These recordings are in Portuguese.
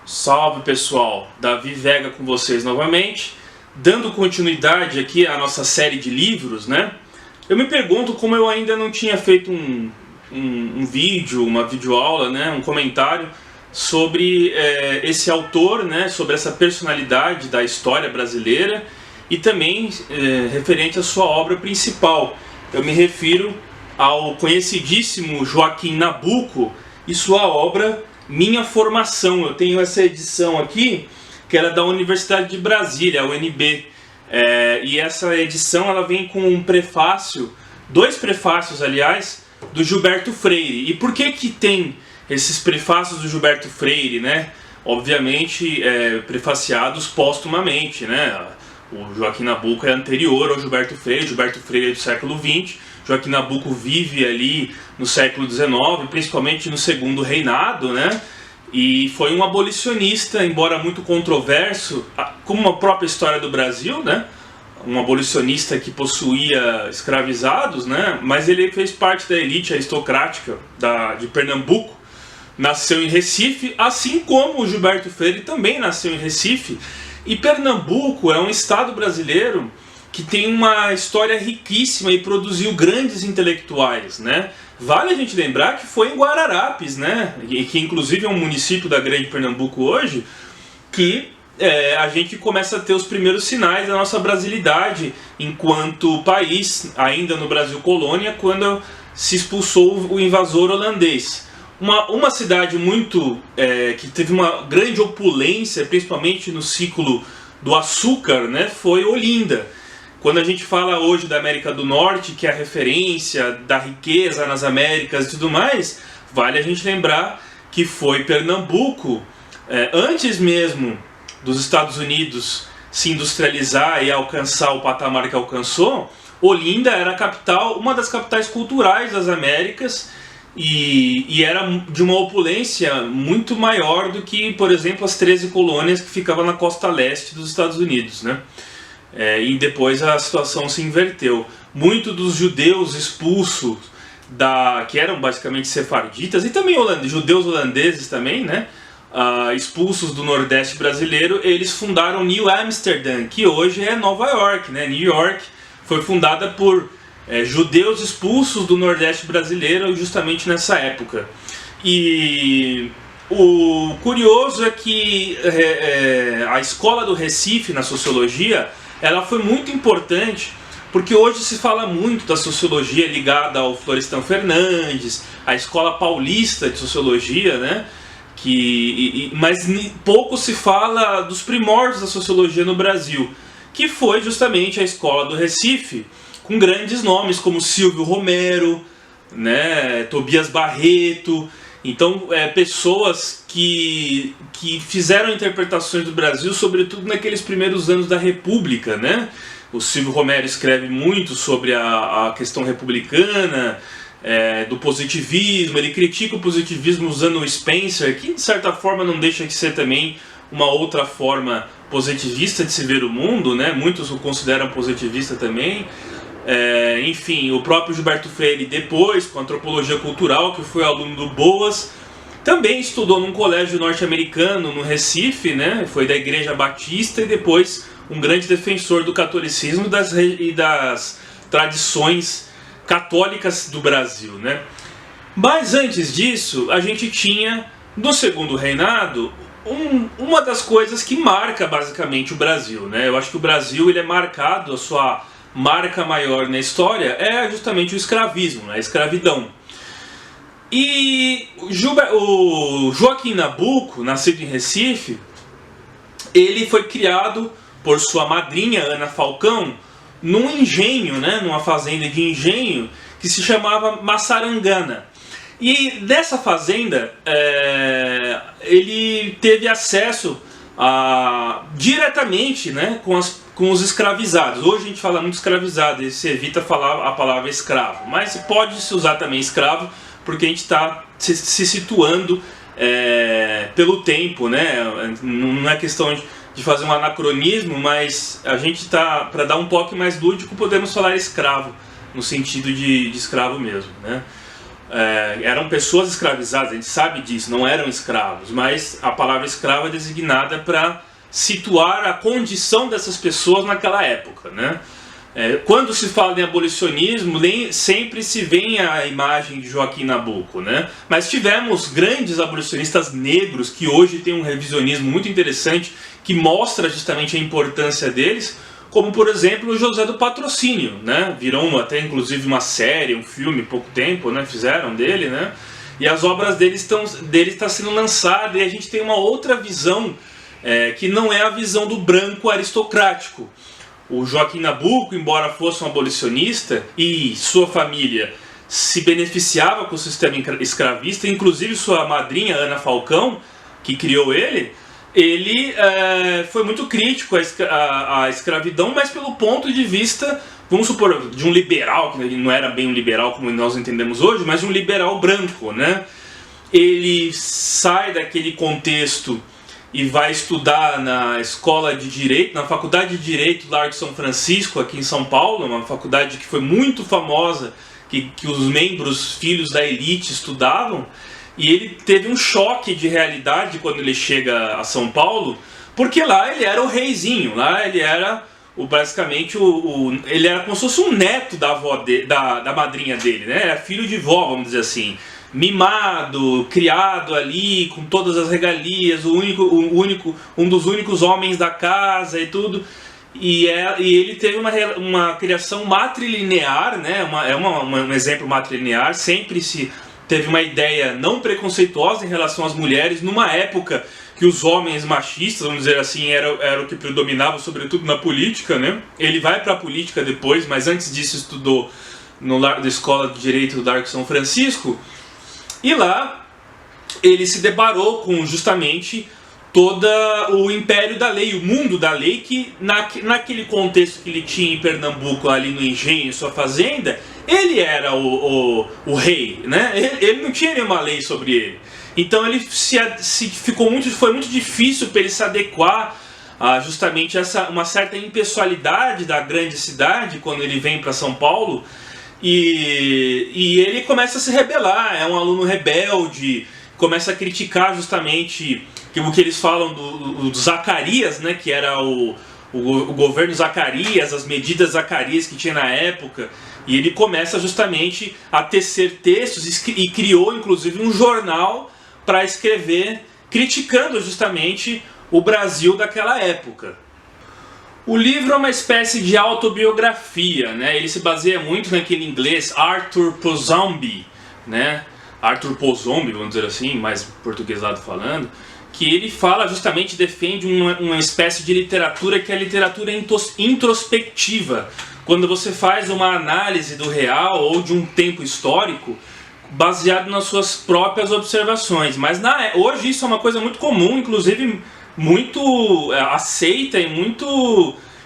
Salve pessoal, Davi Vega com vocês novamente, dando continuidade aqui à nossa série de livros, né? Eu me pergunto como eu ainda não tinha feito um vídeo, uma videoaula, né? Um comentário sobre esse autor, né? Sobre essa personalidade da história brasileira e também referente à sua obra principal. Eu me refiro ao conhecidíssimo Joaquim Nabuco e sua obra Minha Formação. Eu tenho essa edição aqui, que era da Universidade de Brasília, a UNB. E essa edição ela vem com um prefácio, dois prefácios, aliás, do Gilberto Freire. E por que que tem esses prefácios do Gilberto Freire, né? Obviamente, prefaciados póstumamente, né? O Joaquim Nabuco é anterior ao Gilberto Freire. Gilberto Freire é do século XX. Joaquim Nabuco vive ali no século XIX, principalmente no segundo reinado, né? E foi um abolicionista, embora muito controverso, como a própria história do Brasil, né? Um abolicionista que possuía escravizados, né? Mas ele fez parte da elite aristocrática de Pernambuco, nasceu em Recife, assim como o Gilberto Freire também nasceu em Recife. E Pernambuco é um estado brasileiro que tem uma história riquíssima e produziu grandes intelectuais, né? Vale a gente lembrar que foi em Guararapes, né? E que inclusive é um município da Grande Pernambuco hoje, que a gente começa a ter os primeiros sinais da nossa brasilidade enquanto país, ainda no Brasil colônia, quando se expulsou o invasor holandês. Uma cidade muito que teve uma grande opulência, principalmente no ciclo do açúcar, né? Foi Olinda. Quando a gente fala hoje da América do Norte, que é a referência da riqueza nas Américas e tudo mais, vale a gente lembrar que foi Pernambuco, antes mesmo dos Estados Unidos se industrializar e alcançar o patamar que alcançou, Olinda era a capital, uma das capitais culturais das Américas, e era de uma opulência muito maior do que, por exemplo, as 13 colônias que ficavam na costa leste dos Estados Unidos, né? E depois a situação se inverteu. Muitos dos judeus expulsos, que eram basicamente sefarditas, e também judeus holandeses também, né? Expulsos do Nordeste brasileiro, eles fundaram New Amsterdam, que hoje é Nova York, né? New York foi fundada por judeus expulsos do Nordeste brasileiro justamente nessa época. E o curioso é que a escola do Recife na sociologia, ela foi muito importante, porque hoje se fala muito da sociologia ligada ao Florestan Fernandes, a escola paulista de sociologia, né? Mas pouco se fala dos primórdios da sociologia no Brasil, que foi justamente a escola do Recife, com grandes nomes como Silvio Romero, né? Tobias Barreto. Então, pessoas que fizeram interpretações do Brasil, sobretudo naqueles primeiros anos da República, né? O Silvio Romero escreve muito sobre a questão republicana, do positivismo. Ele critica o positivismo usando o Spencer, que de certa forma não deixa de ser também uma outra forma positivista de se ver o mundo, né? Muitos o consideram positivista também. Enfim, o próprio Gilberto Freire, depois, com antropologia cultural, que foi aluno do Boas, também estudou num colégio norte-americano no Recife, né? Foi da Igreja Batista e depois um grande defensor do catolicismo e das tradições católicas do Brasil, né? Mas antes disso, a gente tinha, no segundo reinado, uma das coisas que marca basicamente o Brasil, né? Eu acho que o Brasil ele é marcado, a sua marca maior na história é justamente o escravismo, a escravidão. E o Joaquim Nabuco, nascido em Recife, ele foi criado por sua madrinha, Ana Falcão, num engenho, né, numa fazenda de engenho que se chamava Massarangana. E dessa fazenda ele teve acesso diretamente, né, com os escravizados. Hoje a gente fala muito escravizado, e se evita falar a palavra escravo, mas pode se usar também escravo, porque a gente está se situando pelo tempo, né? Não é questão de fazer um anacronismo, mas a gente está, para dar um toque mais lúdico, podemos falar escravo, no sentido de escravo mesmo, né? eram pessoas escravizadas, a gente sabe disso, não eram escravos, mas a palavra escravo é designada para situar a condição dessas pessoas naquela época, né? Quando se fala em abolicionismo, sempre se vê a imagem de Joaquim Nabuco, né? Mas tivemos grandes abolicionistas negros que hoje tem um revisionismo muito interessante que mostra justamente a importância deles, como por exemplo o José do Patrocínio, né? Virou até inclusive uma série, um filme, pouco tempo, né? Fizeram dele, né? E as obras dele estão sendo lançadas e a gente tem uma outra visão que não é a visão do branco aristocrático. O Joaquim Nabuco, embora fosse um abolicionista e sua família se beneficiava com o sistema escravista, inclusive sua madrinha Ana Falcão, que criou ele foi muito crítico à escravidão, mas pelo ponto de vista, vamos supor, de um liberal, que não era bem um liberal como nós entendemos hoje, mas de um liberal branco, né? Ele sai daquele contexto e vai estudar na escola de Direito, na Faculdade de Direito Largo São Francisco, aqui em São Paulo, uma faculdade que foi muito famosa, que os membros, filhos da elite estudavam, e ele teve um choque de realidade quando ele chega a São Paulo, porque lá ele era o reizinho, lá ele era basicamente ele era como se fosse um neto da avó da madrinha dele, né? Era filho de vó, vamos dizer assim, mimado, criado ali com todas as regalias, um dos únicos homens da casa e tudo. E ele teve uma criação matrilinear, né? Um exemplo matrilinear, sempre se teve uma ideia não preconceituosa em relação às mulheres, numa época que os homens machistas, vamos dizer assim, era o que predominava, sobretudo na política, né? Ele vai para a política depois, mas antes disso estudou na Escola de Direito do Largo São Francisco, e lá ele se deparou com justamente todo o império da lei, o mundo da lei, que naquele contexto que ele tinha em Pernambuco, ali no engenho, em sua fazenda, ele era o rei, né? Ele não tinha nenhuma lei sobre ele. Então ele foi muito difícil para ele se adequar a justamente uma certa impessoalidade da grande cidade quando ele vem para São Paulo, e ele começa a se rebelar, é um aluno rebelde, começa a criticar justamente o que eles falam do Zacarias, né, que era o governo Zacarias, as medidas Zacarias que tinha na época, e ele começa justamente a tecer textos e criou inclusive um jornal para escrever, criticando justamente o Brasil daquela época. O livro é uma espécie de autobiografia, né? Ele se baseia muito naquele inglês Arthur Ponsonby, né? Arthur Ponsonby, vamos dizer assim, mais portuguesado falando, que ele fala justamente, defende uma espécie de literatura que é a literatura introspectiva, quando você faz uma análise do real ou de um tempo histórico baseado nas suas próprias observações. Mas hoje isso é uma coisa muito comum, inclusive muito aceita e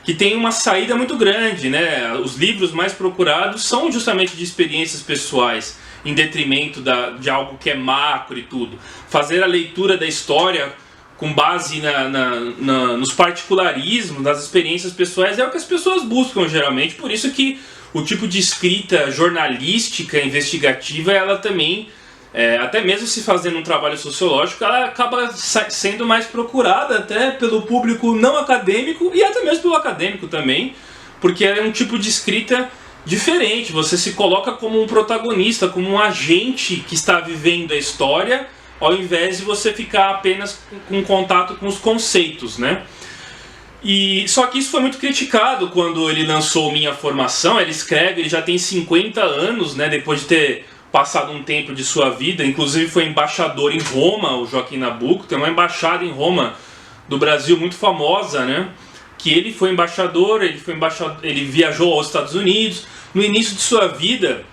que tem uma saída muito grande, né? Os livros mais procurados são justamente de experiências pessoais, em detrimento de algo que é macro e tudo. Fazer a leitura da história com base nos particularismos, nas experiências pessoais, é o que as pessoas buscam geralmente. Por isso que o tipo de escrita jornalística, investigativa, ela também, até mesmo se fazendo um trabalho sociológico, ela acaba sendo mais procurada até pelo público não acadêmico e até mesmo pelo acadêmico também, porque é um tipo de escrita diferente, você se coloca como um protagonista, como um agente que está vivendo a história, ao invés de você ficar apenas com contato com os conceitos, né? Só que isso foi muito criticado quando ele lançou Minha Formação. Ele já tem 50 anos, né, depois de ter passado um tempo de sua vida, inclusive foi embaixador em Roma, o Joaquim Nabuco, tem uma embaixada em Roma do Brasil muito famosa, né? Que ele foi embaixador, ele viajou aos Estados Unidos. No início de sua vida,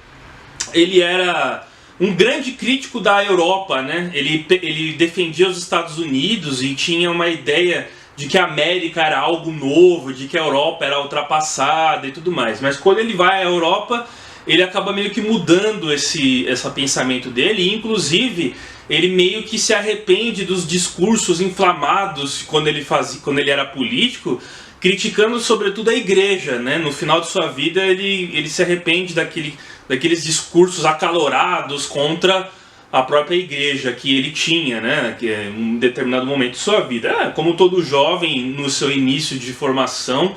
ele era um grande crítico da Europa, né? Ele defendia os Estados Unidos e tinha uma ideia de que a América era algo novo, de que a Europa era ultrapassada e tudo mais. Mas quando ele vai à Europa, ele acaba meio que mudando esse pensamento dele, e inclusive ele meio que se arrepende dos discursos inflamados quando ele era político, criticando sobretudo a igreja, né? No final de sua vida ele se arrepende daqueles discursos acalorados contra a própria igreja que ele tinha, né, que em um determinado momento de sua vida. Como todo jovem no seu início de formação,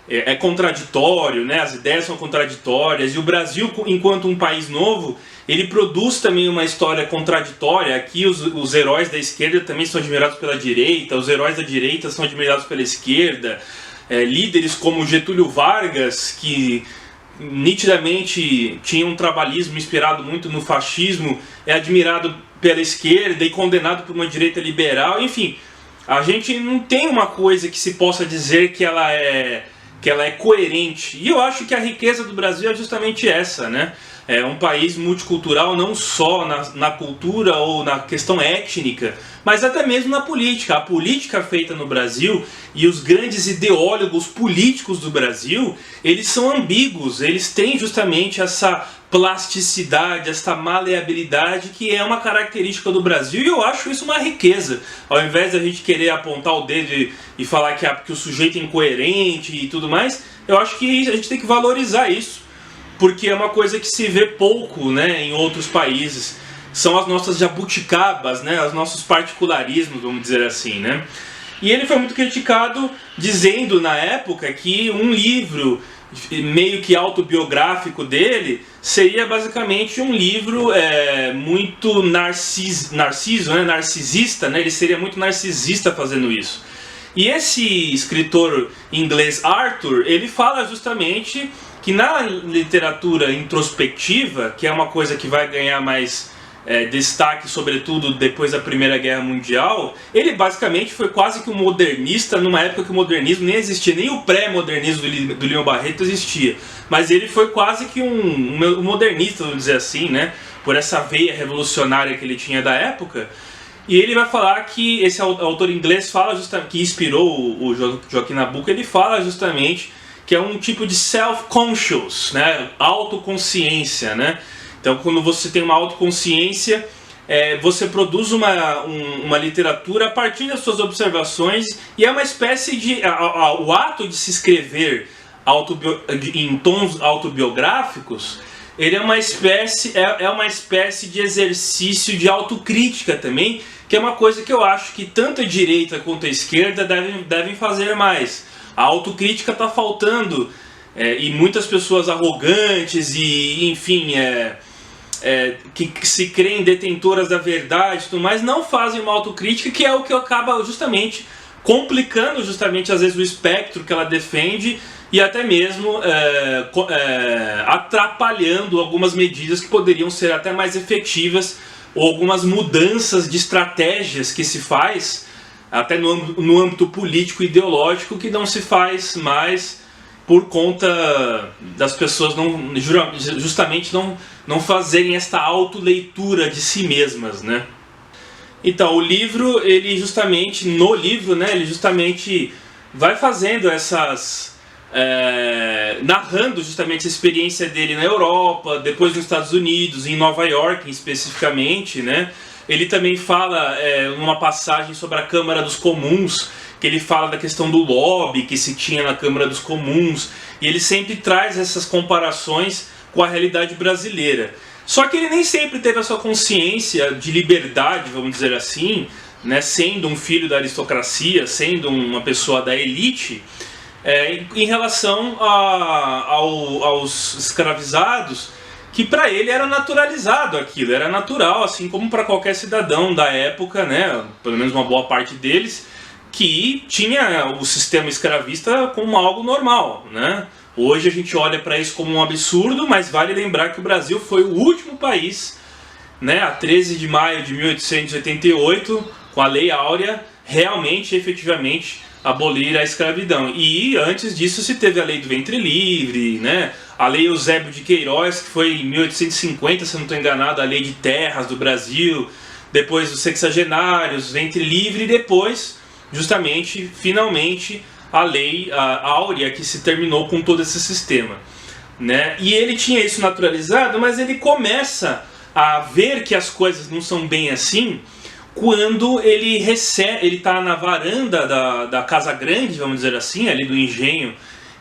é contraditório, né, as ideias são contraditórias, e o Brasil, enquanto um país novo, ele produz também uma história contraditória. Aqui os heróis da esquerda também são admirados pela direita, os heróis da direita são admirados pela esquerda, líderes como Getúlio Vargas, que nitidamente tinha um trabalhismo inspirado muito no fascismo, é admirado pela esquerda e condenado por uma direita liberal. Enfim, a gente não tem uma coisa que se possa dizer que ela é coerente. E eu acho que a riqueza do Brasil é justamente essa, né? É um país multicultural não só na cultura ou na questão étnica, mas até mesmo na política. A política feita no Brasil e os grandes ideólogos políticos do Brasil, eles são ambíguos, eles têm justamente essa plasticidade, essa maleabilidade que é uma característica do Brasil, e eu acho isso uma riqueza. Ao invés da gente querer apontar o dedo e falar que o sujeito é incoerente e tudo mais, eu acho que a gente tem que valorizar isso, porque é uma coisa que se vê pouco, né, em outros países. São as nossas jabuticabas, né, os nossos particularismos, vamos dizer assim, né. E ele foi muito criticado, dizendo na época que um livro meio que autobiográfico dele seria basicamente um livro muito narcisista, né, ele seria muito narcisista fazendo isso. E esse escritor inglês Arthur, ele fala justamente que na literatura introspectiva, que é uma coisa que vai ganhar mais destaque, sobretudo depois da Primeira Guerra Mundial, ele basicamente foi quase que um modernista, numa época que o modernismo nem existia, nem o pré-modernismo do Leon Barreto existia. Mas ele foi quase que um modernista, vamos dizer assim, né? Por essa veia revolucionária que ele tinha da época. E ele vai falar que esse autor inglês fala justamente, que inspirou o Joaquim Nabuco, ele fala justamente que é um tipo de self-conscious, né? Autoconsciência, né? Então, quando você tem uma autoconsciência, você produz uma literatura a partir das suas observações, e é uma espécie de... O ato de se escrever em tons autobiográficos, ele é uma espécie de exercício de autocrítica também, que é uma coisa que eu acho que tanto a direita quanto a esquerda devem fazer mais. A autocrítica está faltando, e muitas pessoas arrogantes e, enfim, que se creem detentoras da verdade e tudo mais, não fazem uma autocrítica, que é o que acaba justamente complicando justamente às vezes o espectro que ela defende, e até mesmo atrapalhando algumas medidas que poderiam ser até mais efetivas, ou algumas mudanças de estratégias que se faz até no âmbito político e ideológico, que não se faz mais por conta das pessoas justamente não fazerem esta autoleitura de si mesmas, né? Então, o livro, no livro, né, ele justamente vai fazendo narrando justamente a experiência dele na Europa, depois nos Estados Unidos, em Nova York especificamente, né? Ele também fala numa passagem sobre a Câmara dos Comuns, que ele fala da questão do lobby que se tinha na Câmara dos Comuns, e ele sempre traz essas comparações com a realidade brasileira. Só que ele nem sempre teve a sua consciência de liberdade, vamos dizer assim, né, sendo um filho da aristocracia, sendo uma pessoa da elite, em relação aos escravizados, que para ele era naturalizado aquilo, era natural, assim como para qualquer cidadão da época, né, pelo menos uma boa parte deles, que tinha o sistema escravista como algo normal, né? Hoje a gente olha para isso como um absurdo, mas vale lembrar que o Brasil foi o último país, né, a 13 de maio de 1888, com a Lei Áurea, realmente, efetivamente, abolir a escravidão. E antes disso se teve a Lei do Ventre Livre, né, a Lei Eusébio de Queiroz, que foi em 1850, se eu não estou enganado, a Lei de Terras do Brasil, depois os Sexagenários, Ventre Livre, e depois, justamente, finalmente, a Lei Áurea, que se terminou com todo esse sistema, né? E ele tinha isso naturalizado, mas ele começa a ver que as coisas não são bem assim quando ele está na varanda da Casa Grande, vamos dizer assim, ali do engenho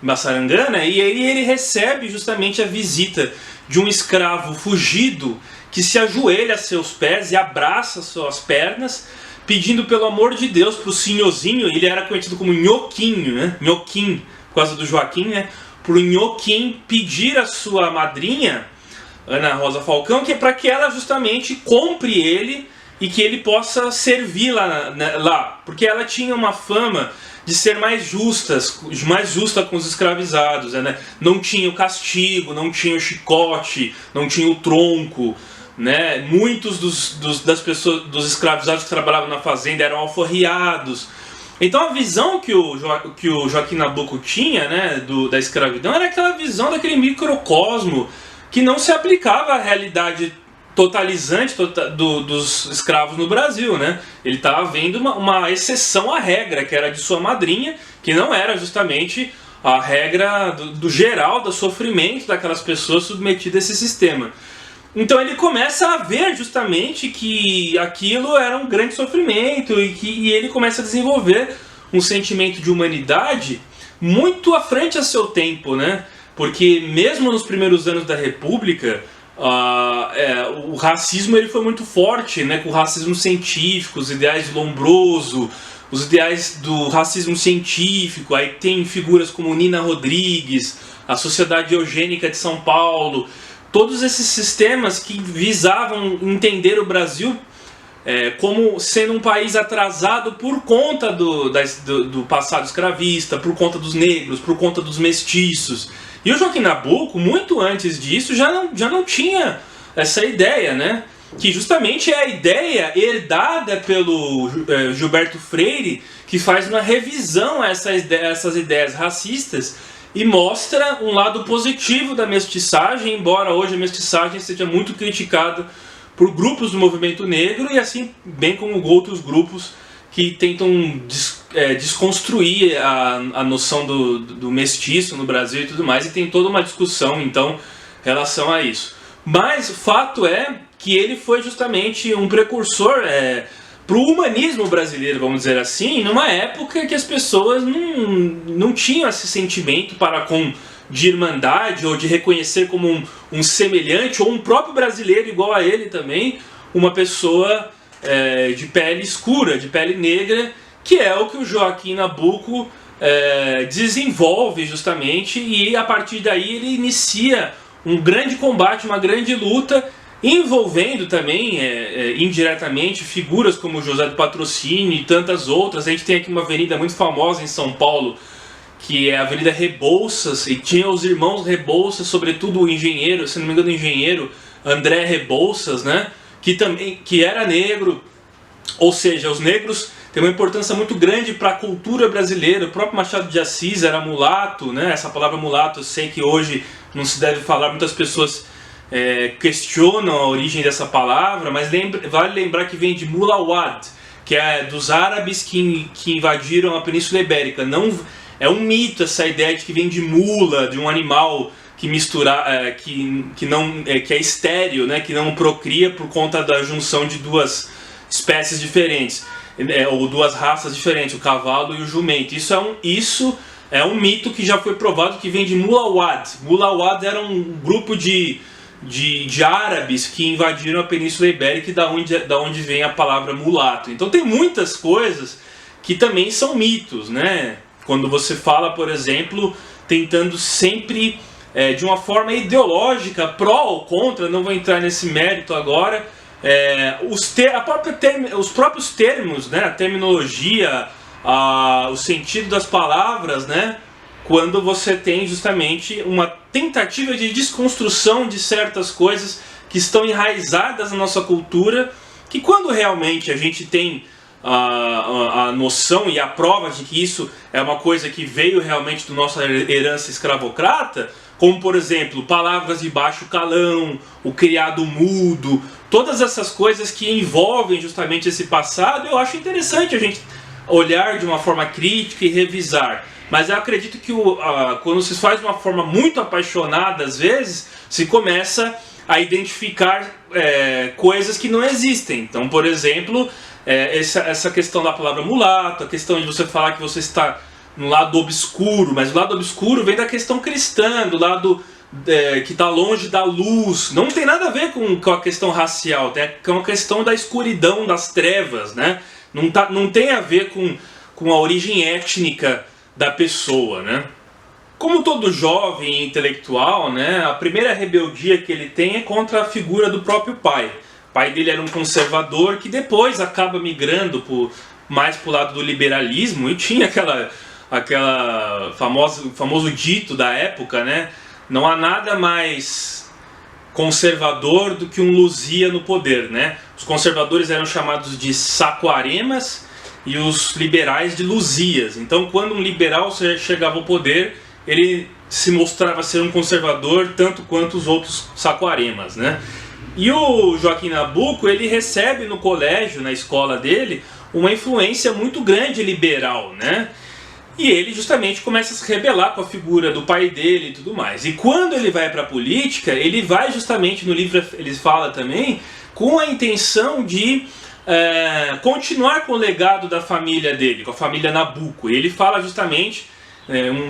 em Massaranguá, né? E aí ele recebe justamente a visita de um escravo fugido que se ajoelha a seus pés e abraça suas pernas, pedindo pelo amor de Deus para o senhorzinho. Ele era conhecido como Nhoquinho, né? Nhoquim, por causa do Joaquim, né? Para o Nhoquim pedir a sua madrinha, Ana Rosa Falcão, que é para que ela justamente compre ele e que ele possa servir lá, porque ela tinha uma fama de ser mais justa com os escravizados, né? Não tinha o castigo, não tinha o chicote, não tinha o tronco, né? Muitos das pessoas, dos escravizados que trabalhavam na fazenda eram alforriados. Então a visão que o Joaquim Nabuco tinha, né, da escravidão, era aquela visão daquele microcosmo que não se aplicava à realidade totalizante dos escravos no Brasil, né? Ele estava vendo uma exceção à regra, que era de sua madrinha, que não era justamente a regra do geral do sofrimento daquelas pessoas submetidas a esse sistema. Então ele começa a ver justamente que aquilo era um grande sofrimento e ele começa a desenvolver um sentimento de humanidade muito à frente a seu tempo, né? Porque mesmo nos primeiros anos da República, o racismo ele foi muito forte, né? Com o racismo científico, os ideais de Lombroso, os ideais do racismo científico. Aí tem figuras como Nina Rodrigues, a Sociedade Eugênica de São Paulo. Todos esses sistemas que visavam entender o Brasil como sendo um país atrasado por conta do passado escravista, por conta dos negros, por conta dos mestiços. E o Joaquim Nabuco, muito antes disso, já não tinha essa ideia, né? Que justamente é a ideia herdada pelo Gilberto Freire, que faz uma revisão a essas ideias racistas e mostra um lado positivo da mestiçagem, embora hoje a mestiçagem seja muito criticada por grupos do movimento negro e assim bem como outros grupos que tentam desconstruir a noção do mestiço no Brasil e tudo mais, e tem toda uma discussão então em relação a isso. Mas o fato é que ele foi justamente um precursor para o humanismo brasileiro, vamos dizer assim, numa época que as pessoas não tinham esse sentimento de irmandade ou de reconhecer como um semelhante ou um próprio brasileiro igual a ele também, uma pessoa de pele escura, de pele negra, que é o que o Joaquim Nabuco desenvolve justamente, e a partir daí ele inicia um grande combate, uma grande luta, envolvendo também, indiretamente, figuras como José do Patrocínio e tantas outras. A gente tem aqui uma avenida muito famosa em São Paulo, que é a Avenida Rebouças, e tinha os irmãos Rebouças, sobretudo o engenheiro, se não me engano o engenheiro André Rebouças, né? Que era negro, ou seja, os negros têm uma importância muito grande para a cultura brasileira. O próprio Machado de Assis era mulato, né? Essa palavra mulato eu sei que hoje não se deve falar, muitas pessoas questionam a origem dessa palavra, mas vale lembrar que vem de mulawad, que é dos árabes que invadiram a Península Ibérica. Não, é um mito essa ideia de que vem de mula, de um animal que é estéril, né, que não procria por conta da junção de duas espécies diferentes, ou duas raças diferentes, o cavalo e o jumento. Isso é um mito que já foi provado, que vem de mulawad. Mulawad era um grupo de árabes que invadiram a Península Ibérica, e da onde vem a palavra mulato. Então tem muitas coisas que também são mitos, né? Quando você fala, por exemplo, tentando sempre de uma forma ideológica, pró ou contra, não vou entrar nesse mérito agora, os próprios termos, né? A terminologia, o sentido das palavras, né? Quando você tem justamente uma tentativa de desconstrução de certas coisas que estão enraizadas na nossa cultura, que quando realmente a gente tem a noção e a prova de que isso é uma coisa que veio realmente da nossa herança escravocrata, como por exemplo, palavras de baixo calão, o criado mudo, todas essas coisas que envolvem justamente esse passado, eu acho interessante a gente olhar de uma forma crítica e revisar. Mas eu acredito que quando se faz de uma forma muito apaixonada, às vezes, se começa a identificar coisas que não existem. Então, por exemplo, essa questão da palavra mulato, a questão de você falar que você está no lado obscuro, mas o lado obscuro vem da questão cristã, do lado que está longe da luz. Não tem nada a ver com a questão racial, é uma questão da escuridão, das trevas, né? Não tem a ver com a origem étnica da pessoa, né? Como todo jovem intelectual, né, a primeira rebeldia que ele tem é contra a figura do próprio pai. O pai dele era um conservador que depois acaba migrando mais para o lado do liberalismo, e tinha aquela famoso dito da época, né? Não há nada mais conservador do que um Luzia no poder, né? Os conservadores eram chamados de saquaremas e os liberais de Luzias. Então, quando um liberal chegava ao poder, ele se mostrava ser um conservador tanto quanto os outros saquaremas, né? E o Joaquim Nabuco, ele recebe no colégio, na escola dele, uma influência muito grande liberal, né? E ele justamente começa a se rebelar com a figura do pai dele e tudo mais. E quando ele vai para a política, ele vai justamente, no livro ele fala também, com a intenção de continuar com o legado da família dele, com a família Nabuco. E ele fala justamente,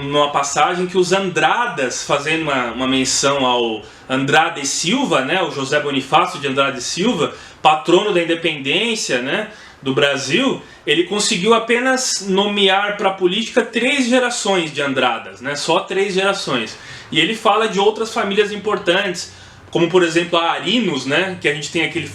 numa passagem, que os Andradas, fazendo uma menção ao Andrade Silva, né, o José Bonifácio de Andrade Silva, patrono da independência, né, do Brasil, ele conseguiu apenas nomear para a política 3 gerações de Andradas, né? Só 3 gerações. E ele fala de outras famílias importantes, como por exemplo a Arinos, né? Que a gente tem aquela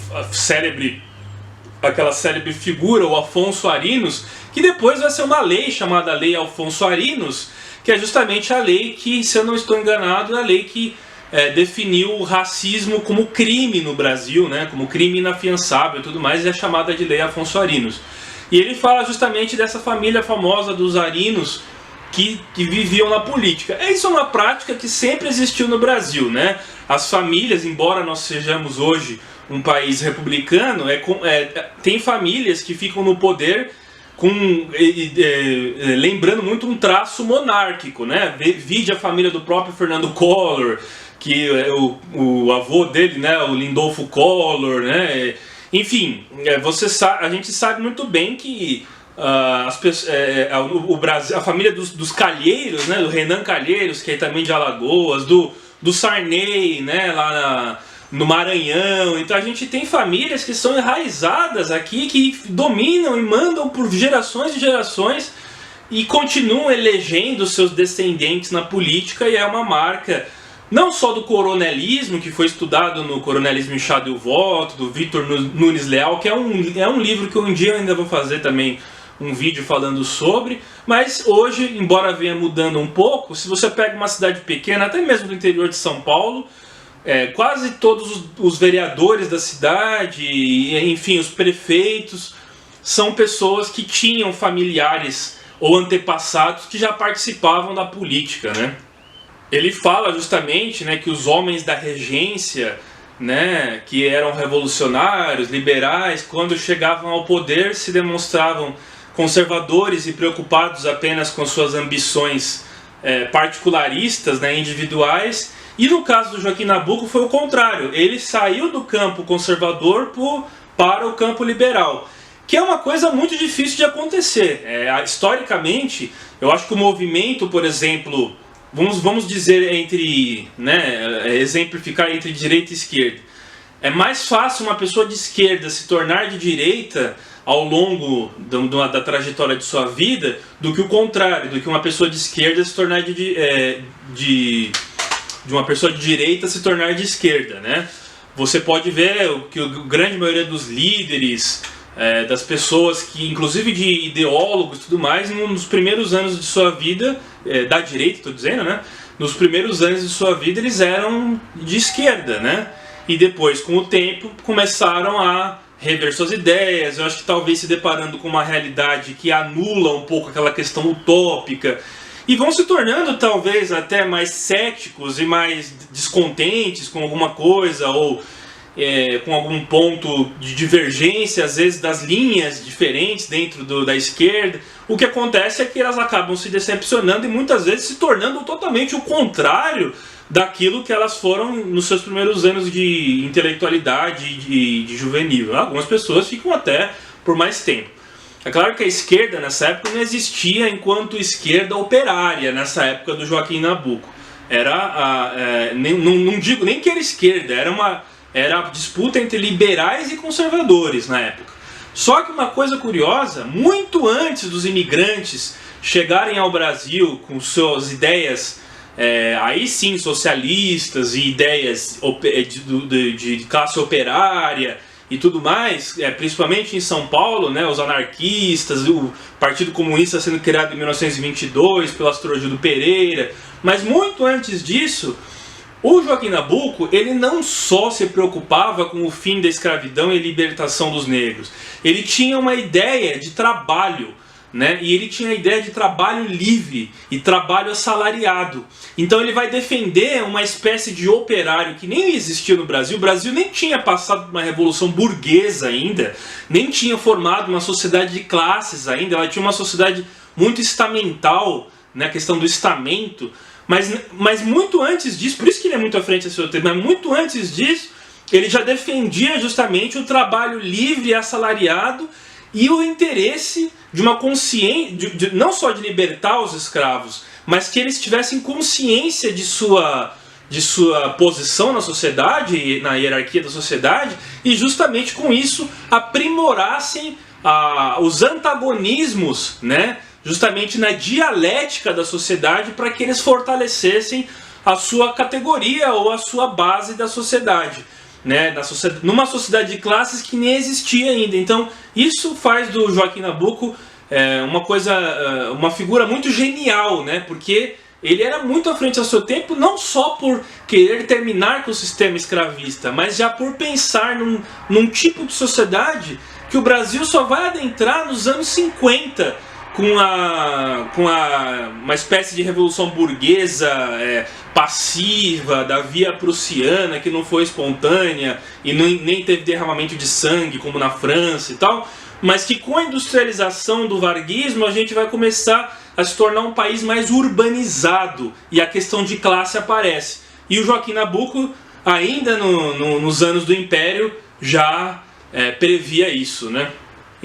célebre figura, o Afonso Arinos, que depois vai ser uma lei chamada Lei Afonso Arinos, que é justamente a lei que, se eu não estou enganado, é a lei que definiu o racismo como crime no Brasil, né, como crime inafiançável e tudo mais, e é chamada de Lei Afonso Arinos. E ele fala justamente dessa família famosa dos Arinos que viviam na política. Isso é uma prática que sempre existiu no Brasil, né? As famílias, embora nós sejamos hoje um país republicano, tem famílias que ficam no poder lembrando muito um traço monárquico, né? Vide a família do próprio Fernando Collor, que o avô dele, né, o Lindolfo Collor, né? Enfim, a gente sabe muito bem que o Brasil, a família dos Calheiros, né, do Renan Calheiros, que é também de Alagoas, do Sarney, né, lá no Maranhão. Então a gente tem famílias que são enraizadas aqui, que dominam e mandam por gerações e gerações e continuam elegendo seus descendentes na política, e é uma marca não só do coronelismo, que foi estudado no Coronelismo Inchado e o Voto, do Vitor Nunes Leal, que é um livro que um dia eu ainda vou fazer também um vídeo falando sobre, mas hoje, embora venha mudando um pouco, se você pega uma cidade pequena, até mesmo do interior de São Paulo, quase todos os vereadores da cidade, enfim, os prefeitos, são pessoas que tinham familiares ou antepassados que já participavam da política, né? Ele fala justamente, né, que os homens da regência, né, que eram revolucionários, liberais, quando chegavam ao poder se demonstravam conservadores e preocupados apenas com suas ambições particularistas, né, individuais. E no caso do Joaquim Nabuco foi o contrário, ele saiu do campo conservador para o campo liberal, que é uma coisa muito difícil de acontecer. Historicamente, eu acho que o movimento, por exemplo, vamos dizer exemplificar entre direita e esquerda. É mais fácil uma pessoa de esquerda se tornar de direita ao longo da trajetória de sua vida do que o contrário, do que uma pessoa de esquerda se tornar de uma pessoa de direita se tornar de esquerda, né? Você pode ver que a grande maioria dos líderes, das pessoas que, inclusive de ideólogos e tudo mais, nos primeiros anos de sua vida, da direita, estou dizendo, né? Nos primeiros anos de sua vida eles eram de esquerda, né? E depois, com o tempo, começaram a rever suas ideias. Eu acho que talvez se deparando com uma realidade que anula um pouco aquela questão utópica, e vão se tornando talvez até mais céticos e mais descontentes com alguma coisa, ou com algum ponto de divergência, às vezes, das linhas diferentes dentro da esquerda. O que acontece é que elas acabam se decepcionando e muitas vezes se tornando totalmente o contrário daquilo que elas foram nos seus primeiros anos de intelectualidade e de juvenil. Algumas pessoas ficam até por mais tempo. É claro que a esquerda nessa época não existia enquanto esquerda operária, nessa época do Joaquim Nabuco. Não digo nem que era esquerda, era a disputa entre liberais e conservadores na época. Só que uma coisa curiosa, muito antes dos imigrantes chegarem ao Brasil com suas ideias, aí sim socialistas e ideias de classe operária e tudo mais, principalmente em São Paulo, né, os anarquistas, o Partido Comunista sendo criado em 1922 pelo Astrogildo Pereira, mas muito antes disso, o Joaquim Nabuco, ele não só se preocupava com o fim da escravidão e a libertação dos negros, ele tinha uma ideia de trabalho, né? E ele tinha a ideia de trabalho livre e trabalho assalariado. Então ele vai defender uma espécie de operário que nem existia no Brasil. O Brasil nem tinha passado por uma revolução burguesa ainda, nem tinha formado uma sociedade de classes ainda, ela tinha uma sociedade muito estamental, né? A questão do estamento. Mas muito antes disso, por isso que ele é muito à frente desse outro tema, mas muito antes disso, ele já defendia justamente o trabalho livre e assalariado e o interesse de uma consciência, não só de libertar os escravos, mas que eles tivessem consciência de sua posição na sociedade, na hierarquia da sociedade, e justamente com isso aprimorassem os antagonismos, né? Justamente na dialética da sociedade, para que eles fortalecessem a sua categoria ou a sua base da sociedade, né? Numa sociedade de classes que nem existia ainda. Então isso faz do Joaquim Nabuco uma figura muito genial, né? Porque ele era muito à frente ao seu tempo, não só por querer terminar com o sistema escravista, mas já por pensar num tipo de sociedade que o Brasil só vai adentrar nos anos 50, com uma espécie de revolução burguesa passiva, da via prussiana, que não foi espontânea e nem teve derramamento de sangue como na França e tal, mas que com a industrialização do varguismo a gente vai começar a se tornar um país mais urbanizado e a questão de classe aparece. E o Joaquim Nabuco, ainda nos anos do Império, já previa isso, né?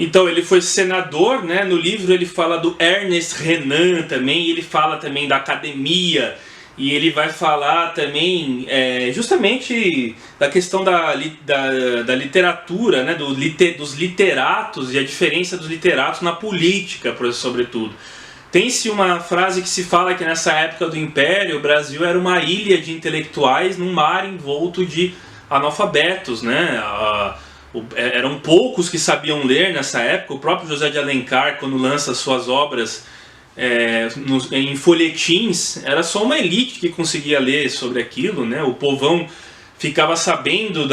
Então ele foi senador, né? No livro ele fala do Ernest Renan também, ele fala também da academia, e ele vai falar também justamente da questão da literatura, né? Dos literatos e a diferença dos literatos na política, sobretudo. Tem-se uma frase que se fala que nessa época do Império o Brasil era uma ilha de intelectuais num mar envolto de analfabetos, né? Eram poucos que sabiam ler nessa época. O próprio José de Alencar, quando lança suas obras em folhetins, era só uma elite que conseguia ler sobre aquilo, né? O povão ficava sabendo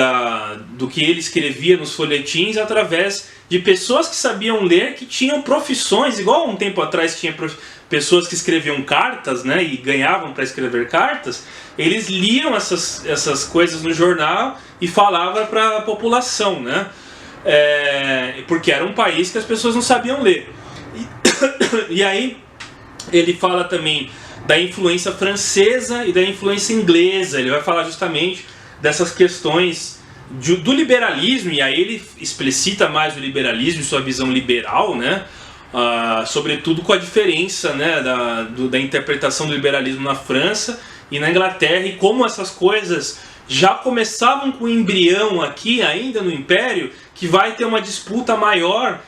do que ele escrevia nos folhetins através de pessoas que sabiam ler, que tinham profissões, igual um tempo atrás tinha pessoas que escreviam cartas, né, e ganhavam para escrever cartas. Eles liam essas coisas no jornal e falavam para a população, né, porque era um país que as pessoas não sabiam ler. E aí ele fala também da influência francesa e da influência inglesa. Ele vai falar justamente dessas questões do liberalismo, e aí ele explicita mais o liberalismo e sua visão liberal, né? Sobretudo com a diferença, né, da interpretação do liberalismo na França e na Inglaterra, e como essas coisas já começavam com o embrião aqui, ainda no Império, que vai ter uma disputa maior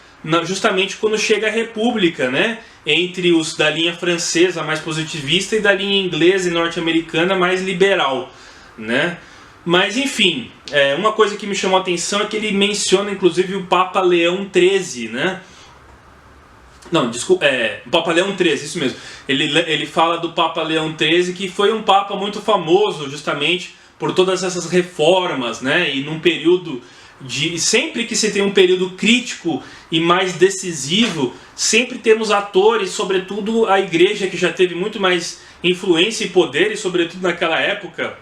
justamente quando chega a República, né? Entre os da linha francesa mais positivista e da linha inglesa e norte-americana mais liberal, né? Mas enfim, uma coisa que me chamou a atenção é que ele menciona inclusive o Papa Leão XIII, né? Não, desculpa, o Papa Leão XIII, isso mesmo. Ele fala do Papa Leão XIII, que foi um Papa muito famoso justamente por todas essas reformas, né? E num período sempre que se tem um período crítico e mais decisivo, sempre temos atores, sobretudo a igreja, que já teve muito mais influência e poder, e sobretudo naquela época,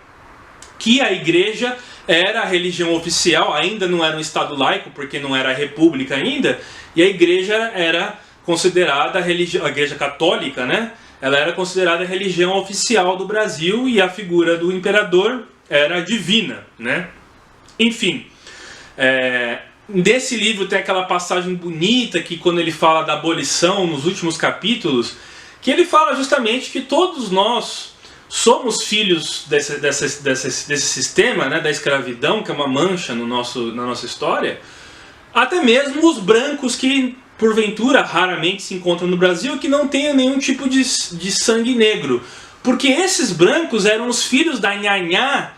que a igreja era a religião oficial, ainda não era um estado laico, porque não era a república ainda, e a igreja era considerada a igreja católica, né? Ela era considerada a religião oficial do Brasil, e a figura do imperador era divina, né? Enfim, nesse livro tem aquela passagem bonita que, quando ele fala da abolição nos últimos capítulos, que ele fala justamente que todos nós somos filhos desse sistema, né, da escravidão, que é uma mancha na nossa história. Até mesmo os brancos que, porventura, raramente se encontram no Brasil, que não tenham nenhum tipo de sangue negro. Porque esses brancos eram os filhos da nhanhá,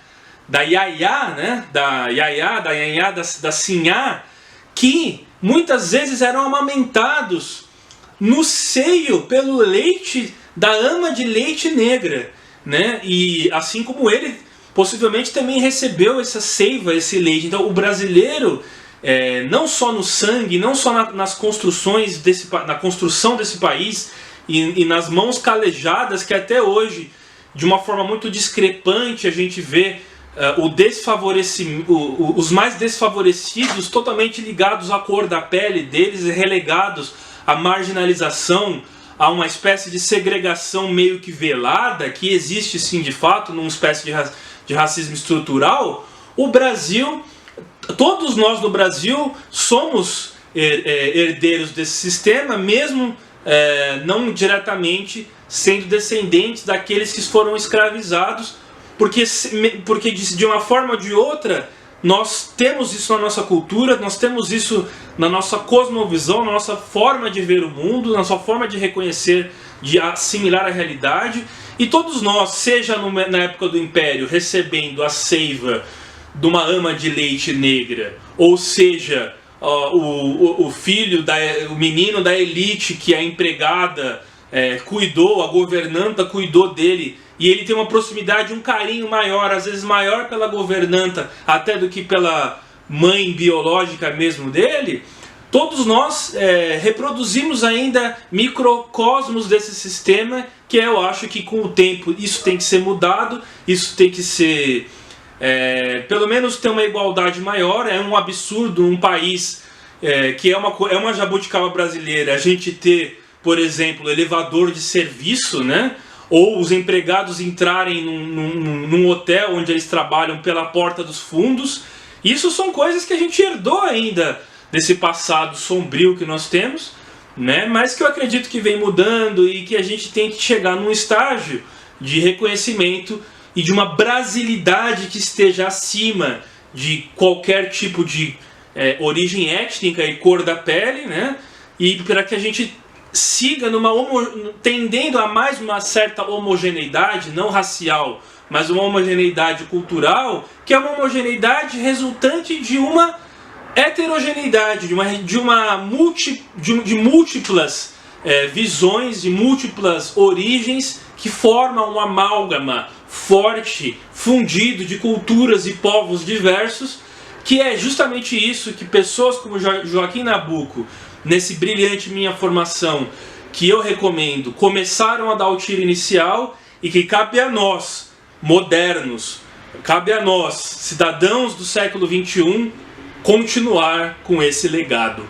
da iaiá, né? Da iaiá, da nhanhá, da sinhá, que muitas vezes eram amamentados no seio pelo leite da ama de leite negra, né? E assim como ele, possivelmente também recebeu essa seiva, esse leite. Então o brasileiro, não só no sangue, não só nas construções na construção desse país e nas mãos calejadas, que até hoje, de uma forma muito discrepante, a gente vê os mais desfavorecidos totalmente ligados à cor da pele deles e relegados à marginalização, a uma espécie de segregação meio que velada, que existe sim de fato, numa espécie de racismo estrutural. O Brasil, todos nós no Brasil somos herdeiros desse sistema, mesmo não diretamente sendo descendentes daqueles que foram escravizados, porque de uma forma ou de outra nós temos isso na nossa cultura, nós temos isso na nossa cosmovisão, na nossa forma de ver o mundo, na nossa forma de reconhecer, de assimilar a realidade. E todos nós, seja na época do Império, recebendo a seiva de uma ama de leite negra, ou seja, o menino da elite que a empregada cuidou, a governanta cuidou dele, e ele tem uma proximidade, um carinho maior, às vezes maior pela governanta até do que pela mãe biológica mesmo dele. Todos nós reproduzimos ainda microcosmos desse sistema, que eu acho que com o tempo isso tem que ser mudado, isso tem que ser, pelo menos ter uma igualdade maior. É um absurdo um país que é uma jabuticaba brasileira, a gente ter, por exemplo, elevador de serviço, né? Ou os empregados entrarem num hotel onde eles trabalham pela porta dos fundos. Isso são coisas que a gente herdou ainda desse passado sombrio que nós temos, né? Mas que eu acredito que vem mudando e que a gente tem que chegar num estágio de reconhecimento e de uma brasilidade que esteja acima de qualquer tipo de origem étnica e cor da pele, né? E para que a gente siga tendendo a mais uma certa homogeneidade, não racial, mas uma homogeneidade cultural, que é uma homogeneidade resultante de uma heterogeneidade, de múltiplas visões, de múltiplas origens, que formam um amálgama forte, fundido de culturas e povos diversos, que é justamente isso que pessoas como Joaquim Nabuco, nesse brilhante Minha Formação, que eu recomendo, começaram a dar o tiro inicial, e que cabe a nós, modernos, cabe a nós, cidadãos do século XXI, continuar com esse legado.